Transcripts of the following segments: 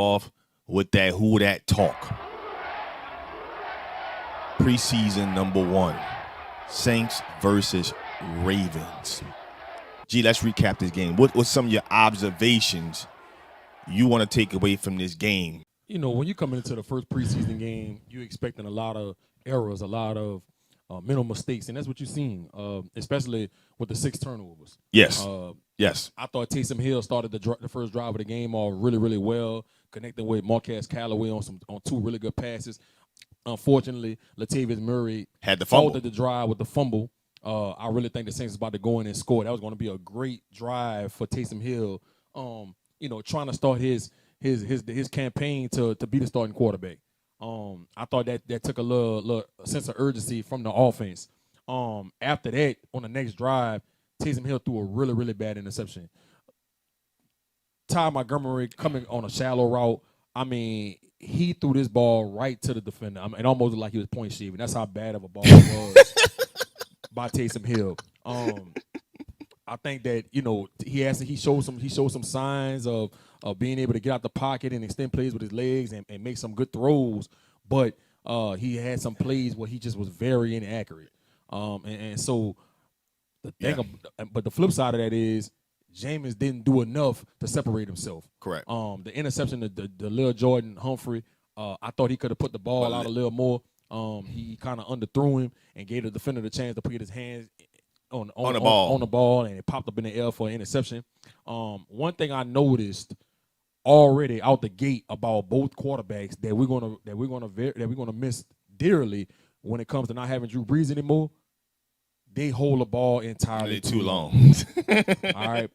off with that who that talk. Preseason number 1. Saints versus Ravens. Gee, let's recap this game. What's some of your observations you want to take away from this game? You know, when you come into the first preseason game, you're expecting a lot of errors, a lot of mental mistakes, and that's what you've seen, especially with the 6 turnovers. Yes. Yes. I thought Taysom Hill started the first drive of the game off really, really well, connecting with Marquez Callaway on 2 really good passes. Unfortunately, Latavius Murray had the fumble. Faulted the drive with the fumble. I really think the Saints was about to go in and score. That was going to be a great drive for Taysom Hill. You know, trying to start his campaign to be the starting quarterback. I thought that took a little sense of urgency from the offense. After that, on the next drive, Taysom Hill threw a really, really bad interception. Ty Montgomery coming on a shallow route. I mean, he threw this ball right to the defender. I mean, it almost looked like he was point shaving. That's how bad of a ball it was by Taysom Hill. I think that, you know, he showed some signs of being able to get out the pocket and extend plays with his legs and make some good throws, but he had some plays where he just was very inaccurate. And so the thing, but the flip side of that is Jameis didn't do enough to separate himself. Correct. The interception, the Lil Jordan Humphrey, I thought he could have put the ball out a little more. He kind of underthrew him and gave the defender the chance to put his hands on the ball, and it popped up in the air for an interception. One thing I noticed already out the gate about both quarterbacks that we're gonna miss dearly when it comes to not having Drew Brees anymore. They hold the ball entirely too long. All right,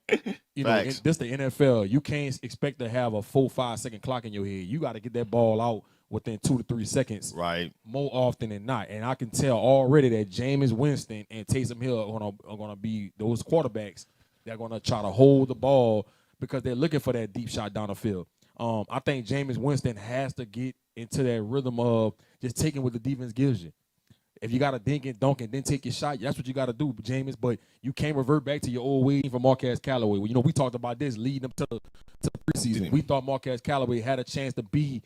you know, this the NFL. You can't expect to have a 4-5 second clock in your head. You got to get that ball out within 2 to 3 seconds, right? More often than not. And I can tell already that Jameis Winston and Taysom Hill are gonna be those quarterbacks that are gonna try to hold the ball because they're looking for that deep shot down the field. I think Jameis Winston has to get into that rhythm of just taking what the defense gives you. If you got to dink and dunk and then take your shot, that's what you got to do, Jameis. But you can't revert back to your old way from Marquez Callaway. You know, we talked about this leading up to the preseason. We thought Marquez Callaway had a chance to be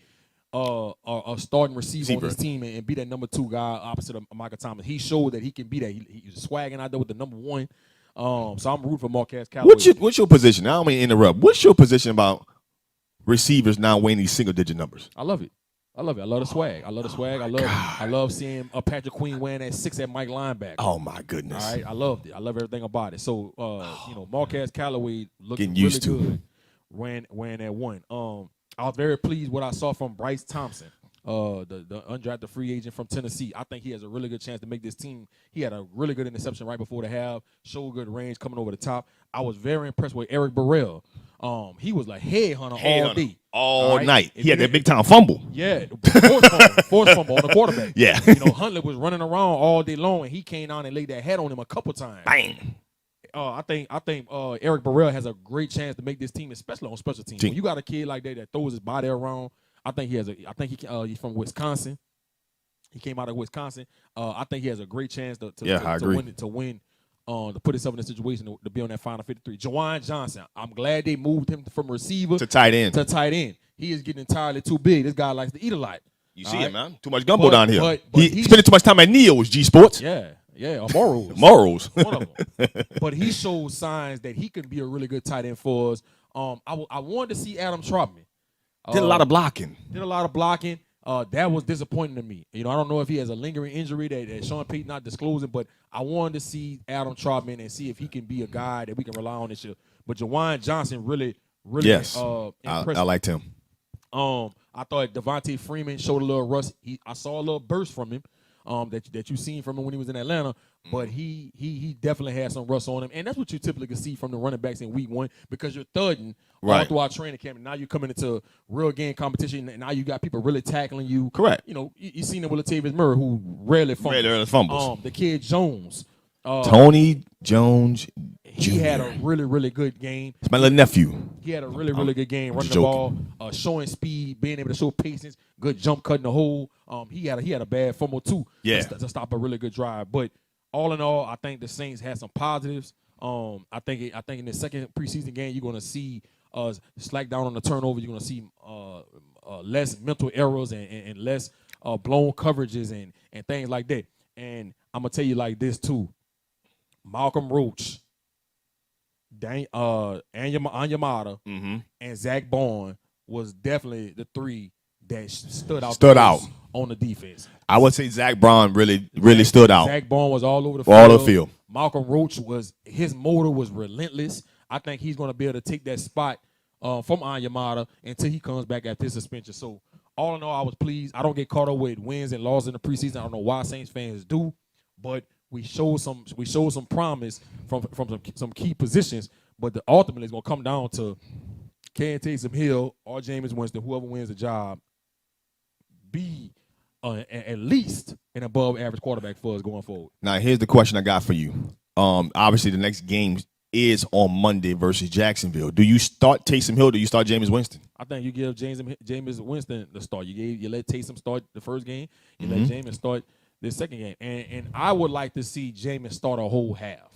a starting receiver on this team and be that number 2 guy opposite of Michael Thomas. He showed that he can be that. He was swagging out there with the number 1. So I'm rooting for Marquez Callaway. What's your position? I don't mean to interrupt. What's your position about receivers now winning these single-digit numbers? I love it. I love the swag. I love the swag. I love seeing Patrick Queen wearing that 6 at Mike linebacker. Oh my goodness! All right, I loved it. I love everything about it. So you know, Marquez Callaway looking getting used really to good. Ran that 1. I was very pleased what I saw from Bryce Thompson, the undrafted free agent from Tennessee. I think he has a really good chance to make this team. He had a really good interception right before the half. Showed good range coming over the top. I was very impressed with Eric Burrell. He was like headhunter all day. All night. He had that big time fumble. Yeah, forced fumble on the quarterback. Yeah. You know, Huntley was running around all day long, and he came down and laid that head on him a couple times. Bang. I think Eric Burrell has a great chance to make this team, especially on special teams. When you got a kid like that throws his body around, I think he's from Wisconsin. He came out of Wisconsin. I think he has a great chance to win. To put himself in a situation to be on that final 53. Juwan Johnson, I'm glad they moved him from receiver to tight end. He is getting entirely too big. This guy likes to eat a lot. You see it, man. Too much gumbo down here. But he's spending too much time at Neo's G Sports. Yeah, or Morals. Morals. One of them. But he showed signs that he can be a really good tight end for us. I wanted to see Adam Trautman. Did a lot of blocking. That was disappointing to me. You know, I don't know if he has a lingering injury that Sean Payton not disclosing, but I wanted to see Adam Trautman and see if he can be a guy that we can rely on this year. But Juwan Johnson really yes. Impressed. I liked him. I thought Devontae Freeman showed a little rust. I saw a little burst from him that you seen from him when he was in Atlanta, but he definitely had some rust on him, and that's what you typically can see from the running backs in week 1 because you're thudding all throughout training camp, and now you're coming into real game competition, and now you got people really tackling you. Correct. You know, you seen it with Latavius Murray, who rarely fumbles. The kid Jones. Tony Jones Jr. He had a really, really good game. It's my little nephew. He had a really, really good game running the ball, showing speed, being able to show patience, good jump cutting the hole. He had a bad fumble too to stop a really good drive. But all in all, I think the Saints had some positives. I think in the second preseason game, you're going to see slack down on the turnover. You're gonna see less mental errors and less blown coverages and things like that. And I'm gonna tell you like this too. Malcolm Roach, Anyamata, and Zach Bourne was definitely the three that stood out. On the defense. I would say Zach Brown really stood out. Zach Bourne was all over the field. All the field. Malcolm Roach his motor was relentless. I think he's going to be able to take that spot from Anyamata until he comes back after his suspension. So all in all, I was pleased. I don't get caught up with wins and losses in the preseason. I don't know why Saints fans do, but we showed some promise from some key positions. But ultimately, it's going to come down to can Taysom Hill or Jameis Winston, whoever wins the job, be at least an above-average quarterback for us going forward. Now, here's the question I got for you. Obviously, the next game is on Monday versus Jacksonville. Do you start Taysom Hill or do you start Jameis Winston? I think you give Jameis Winston the start. You let Taysom start the first game. You let Jameis start the second game. And I would like to see Jameis start a whole half.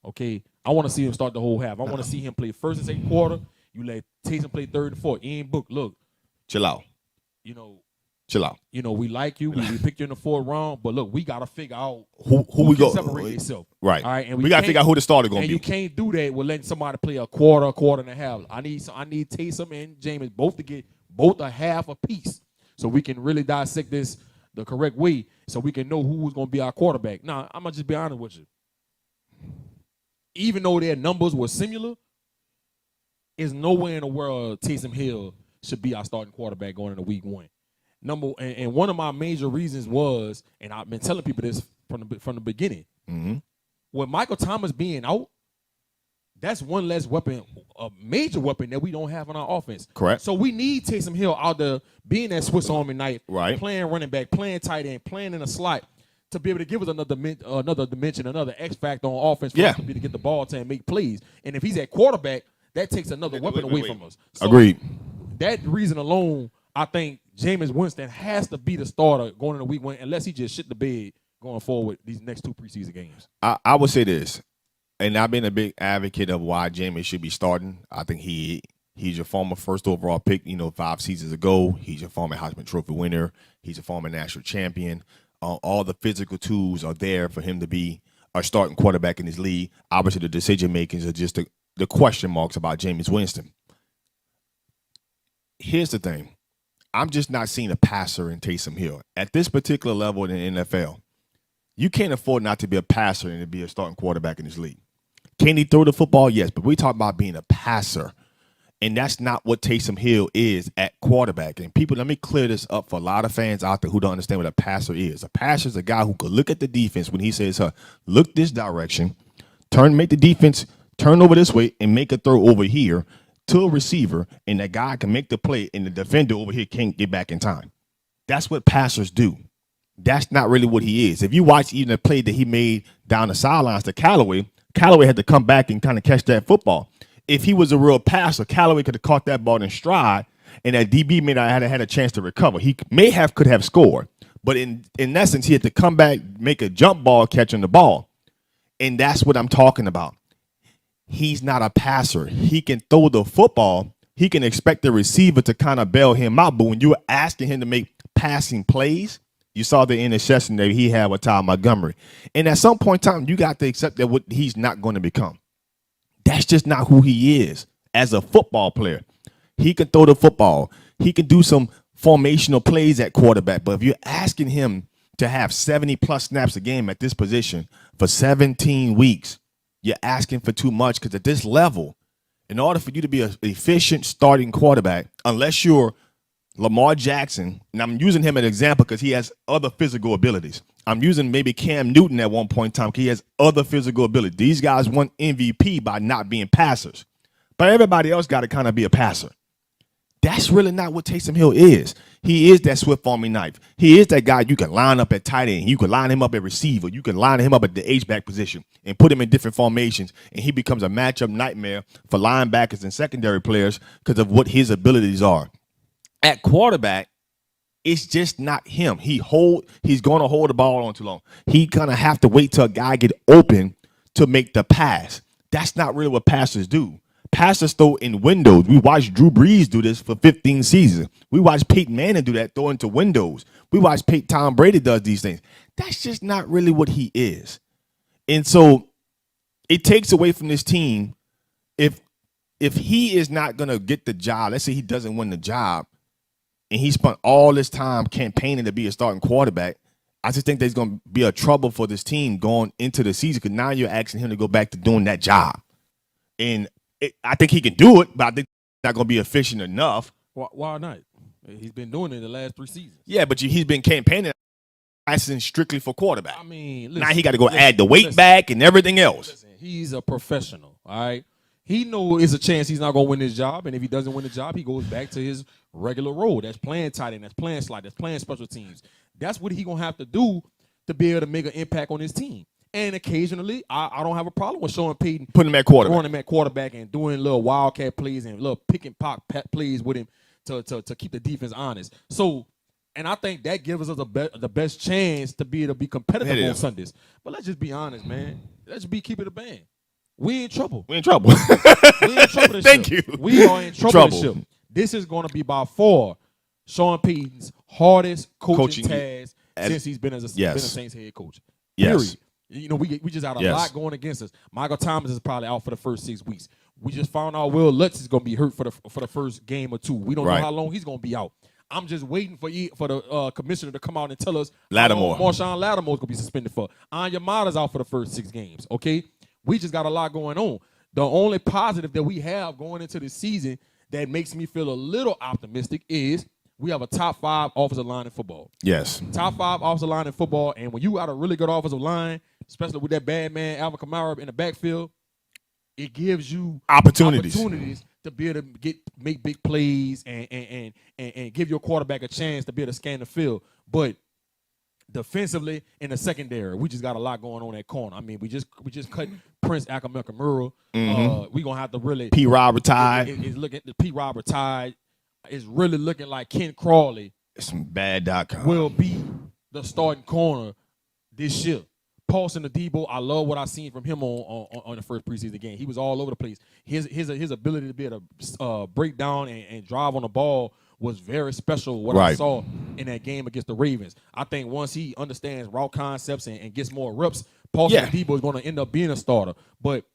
Okay? I want to see him start the whole half. I want to see him play first and second quarter. You let Taysom play third and fourth. Ian Book, look. Chill out. Chill out. We like you. We picked you in the fourth round, but look, we gotta figure out who we go separate themselves. Right. All right. And we gotta figure out who the starter gonna be. And you can't do that with letting somebody play a quarter and a half. I need Taysom and Jameis both to get both a half a piece, so we can really dissect this the correct way, so we can know who's gonna be our quarterback. Now, I'm gonna just be honest with you. Even though their numbers were similar, there's nowhere in the world Taysom Hill should be our starting quarterback going into week one. And one of my major reasons was, and I've been telling people this from the beginning, with Michael Thomas being out, that's one less weapon, a major weapon that we don't have on our offense. Correct. So we need Taysom Hill out there being that Swiss Army knife, right, playing running back, playing tight end, playing in a slot to be able to give us another dimension, another X factor on offense for us to be to get the ball to and make plays. And if he's at quarterback, that takes another weapon away from us. So agreed. That reason alone, I think Jameis Winston has to be the starter going into week one, unless he just shit the bed going forward these next two preseason games. I would say this, and I've been a big advocate of why Jameis should be starting. I think he's your former first overall pick, 5 seasons ago. He's your former Heisman Trophy winner. He's a former national champion. All the physical tools are there for him to be a starting quarterback in this league. Obviously, the decision makings are just the question marks about Jameis Winston. Here's the thing. I'm just not seeing a passer in Taysom Hill. At this particular level in the NFL, you can't afford not to be a passer and to be a starting quarterback in this league. Can he throw the football? Yes, but we talk about being a passer, and that's not what Taysom Hill is at quarterback. And people, let me clear this up for a lot of fans out there who don't understand what a passer is. A passer is a guy who could look at the defense when he says, look this direction, make the defense turn over this way and make a throw over here to a receiver, and that guy can make the play, and the defender over here can't get back in time. That's what passers do. That's not really what he is. If you watch even the play that he made down the sidelines to Callaway had to come back and kind of catch that football. If he was a real passer, Callaway could have caught that ball in stride, and that DB may not have had a chance to recover. He could have scored, but in essence, he had to come back, make a jump ball catching the ball, and that's what I'm talking about. He's not a passer. He can throw the football. He can expect the receiver to kind of bail him out. But when you're asking him to make passing plays, you saw the interception that he had with Ty Montgomery. And at some point in time, you got to accept that what he's not going to become. That's just not who he is as a football player. He can throw the football. He can do some formational plays at quarterback. But if you're asking him to have 70-plus snaps a game at this position for 17 weeks, you're asking for too much, because at this level, in order for you to be an efficient starting quarterback, unless you're Lamar Jackson, and I'm using him as an example because he has other physical abilities. I'm using maybe Cam Newton at one point in time because he has other physical abilities. These guys won MVP by not being passers. But everybody else got to kind of be a passer. That's really not what Taysom Hill is. He is that Swiss Army knife. He is that guy you can line up at tight end. You can line him up at receiver. You can line him up at the H-back position and put him in different formations, and he becomes a matchup nightmare for linebackers and secondary players because of what his abilities are. At quarterback, it's just not him. He's going to hold the ball on too long. He going to have to wait till a guy get open to make the pass. That's not really what passers do. pastors throw in windows. We watched Drew Brees do this for 15 seasons. We watched Peyton Manning do that, throw into windows. We watched Tom Brady does these things. That's just not really what he is. And so it takes away from this team if he is not going to get the job. Let's say he doesn't win the job and he spent all this time campaigning to be a starting quarterback. I just think there's going to be a trouble for this team going into the season because now you're asking him to go back to doing that job. And I think he can do it, but I think he's not going to be efficient enough. Why not? He's been doing it the last 3 seasons. Yeah, but he's been campaigning asking strictly for quarterback. I mean, now he got to go add the weight back and everything else. Listen, he's a professional, all right? He knows it's a chance he's not going to win this job, and if he doesn't win the job, he goes back to his regular role. That's playing tight end, that's playing slot, that's playing special teams. That's what he's going to have to do to be able to make an impact on his team. And occasionally, I don't have a problem with Sean Payton putting him at quarterback, throwing him at quarterback and doing little wildcat plays and little pick and pop plays with him to keep the defense honest. So, and I think that gives us the best chance to be able to be competitive on Sundays. But let's just be honest, man. Let's keep it a band. We in trouble. We in trouble. We in trouble this Thank year. you. We are in trouble this year. This is going to be by far Sean Payton's hardest coaching task since he's been as a Saints head coach. Period. Yes. You know, we just had a lot going against us. Michael Thomas is probably out for the first 6 weeks. We just found out Will Lutz is going to be hurt for the first game or two. We don't know how long he's going to be out. I'm just waiting for the commissioner to come out and tell us Lattimore. Marshawn Lattimore is going to be suspended for. Anya Mata's out for the first 6 games, okay? We just got a lot going on. The only positive that we have going into the season that makes me feel a little optimistic is we have a top 5 offensive line in football. Yes. Top 5 offensive line in football, and when you got a really good offensive line, especially with that bad man Alvin Kamara in the backfield, it gives you opportunities to be able to make big plays and give your quarterback a chance to be able to scan the field. But defensively in the secondary, we just got a lot going on at corner. I mean, we just cut Prince Akamara. We're gonna have to really P. Rob retired. It's looking at the P. Rob retired. It's really looking like Ken Crawley some bad.com will be the starting corner this year. Paulson Adebo, I love what I seen from him on the first preseason game. He was all over the place. His ability to be able to break down and drive on the ball was very special. What I saw in that game against the Ravens. I think once he understands route concepts and gets more reps, Paulson Adebo is going to end up being a starter. But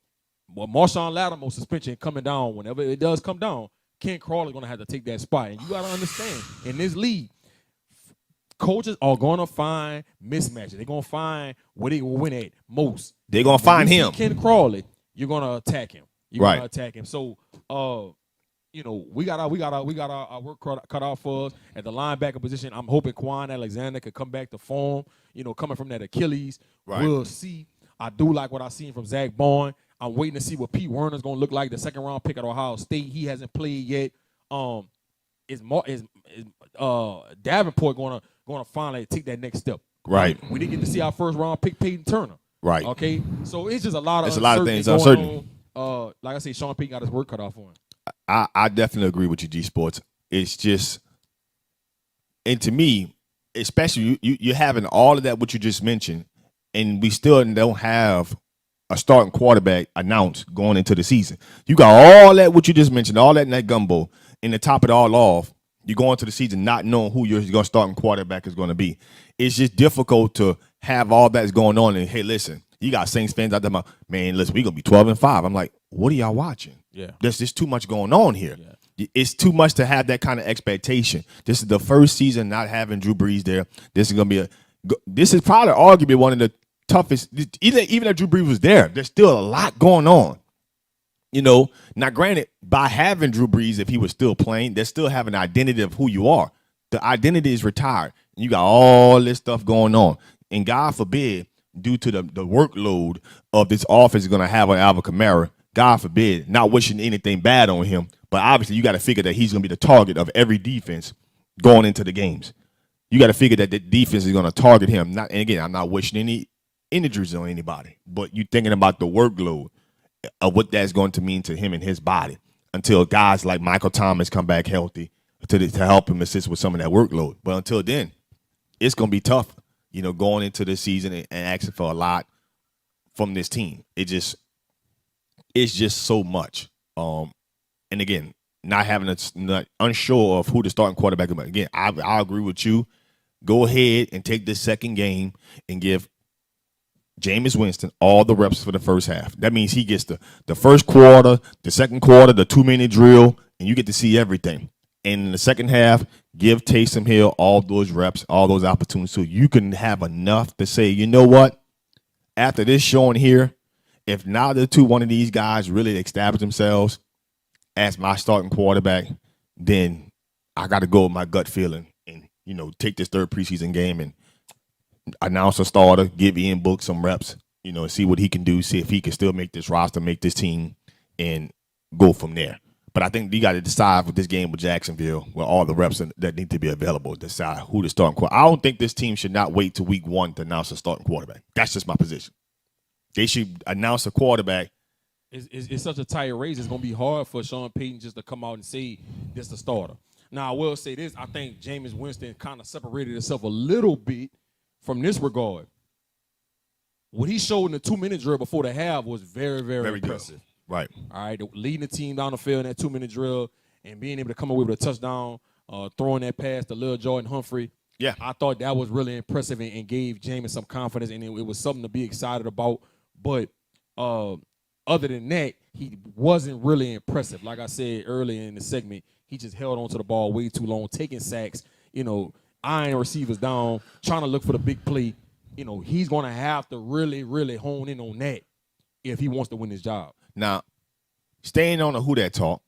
Marshawn Lattimore suspension coming down, whenever it does come down, Ken Crawley going to have to take that spot. And you got to understand, in this league, coaches are going to find mismatches. They're going to find where they will win at most. They're going to find him. Ken Crawley, you're going to attack him. You're going to attack him. So, you know, we got our work cut out for us at the linebacker position. I'm hoping Quan Alexander could come back to form. You know, coming from that Achilles, we'll see. I do like what I've seen from Zach Bourne. I'm waiting to see what Pete Werner's going to look like, the second-round pick at Ohio State. He hasn't played yet. Is Davenport going to finally take that next step? Right. We didn't get to see our first-round pick, Peyton Turner. Right. Okay. So it's just a lot of things uncertain. Like I say, Sean Payton got his work cut off for him. I definitely agree with you, G Sports. It's just, and to me, especially you're having all of that what you just mentioned, and we still don't have a starting quarterback announced going into the season. You got all that what you just mentioned, all that in that gumbo, and to top it all off, you go into the season not knowing who your starting quarterback is going to be. It's just difficult to have all that's going on. And hey, listen, you got Saints fans out there, man, listen, we're going to be 12-5. I'm like, what are y'all watching? Yeah. There's just too much going on here. Yeah. It's too much to have that kind of expectation. This is the first season not having Drew Brees there. This is probably arguably one of the toughest. Even if Drew Brees was there, there's still a lot going on. You know, now granted, by having Drew Brees, if he was still playing, they still have an identity of who you are. The identity is retired. You got all this stuff going on. And God forbid, due to the workload of this offense is going to have on Alvin Kamara, God forbid, not wishing anything bad on him, but obviously you got to figure that he's going to be the target of every defense going into the games. You got to figure that the defense is going to target him. And again, I'm not wishing any injuries on anybody, but you're thinking about the workload of what that's going to mean to him and his body until guys like Michael Thomas come back healthy to help him assist with some of that workload. But until then, it's going to be tough, you know, going into the season and asking for a lot from this team. It's just so much And again, not unsure of who the starting quarterback is. Again, I agree with you. Go ahead and take this second game and give Jameis Winston all the reps for the first half. That means he gets the first quarter, the second quarter, the 2-minute drill, and you get to see everything. And in the second half, give Taysom Hill all those reps, all those opportunities, so you can have enough to say, you know what? After this showing here, if neither one of these guys really establish themselves as my starting quarterback, then I got to go with my gut feeling and, take this third preseason game and announce a starter, give Ian Book some reps, see what he can do, see if he can still make this roster, make this team, and go from there. But I think you got to decide for this game with Jacksonville, with all the reps that need to be available, decide who the starting quarterback. I don't think this team should not wait till week 1 to announce a starting quarterback. That's just my position. They should announce a quarterback. It's such a tight race. It's going to be hard for Sean Payton just to come out and say this is the starter. Now, I will say this. I think Jameis Winston kind of separated himself a little bit from this regard. What he showed in the 2-minute drill before the half was very, very impressive. Good. Right. All right, leading the team down the field in that 2-minute drill and being able to come away with a touchdown, throwing that pass to Lil Jordan Humphrey. Yeah. I thought that was really impressive and gave Jameis some confidence, and it was something to be excited about. But other than that, he wasn't really impressive. Like I said earlier in the segment, he just held onto the ball way too long, taking sacks, eyeing receivers down, trying to look for the big play. He's going to have to really, really hone in on that if he wants to win his job. Now, staying on the Who That Talk,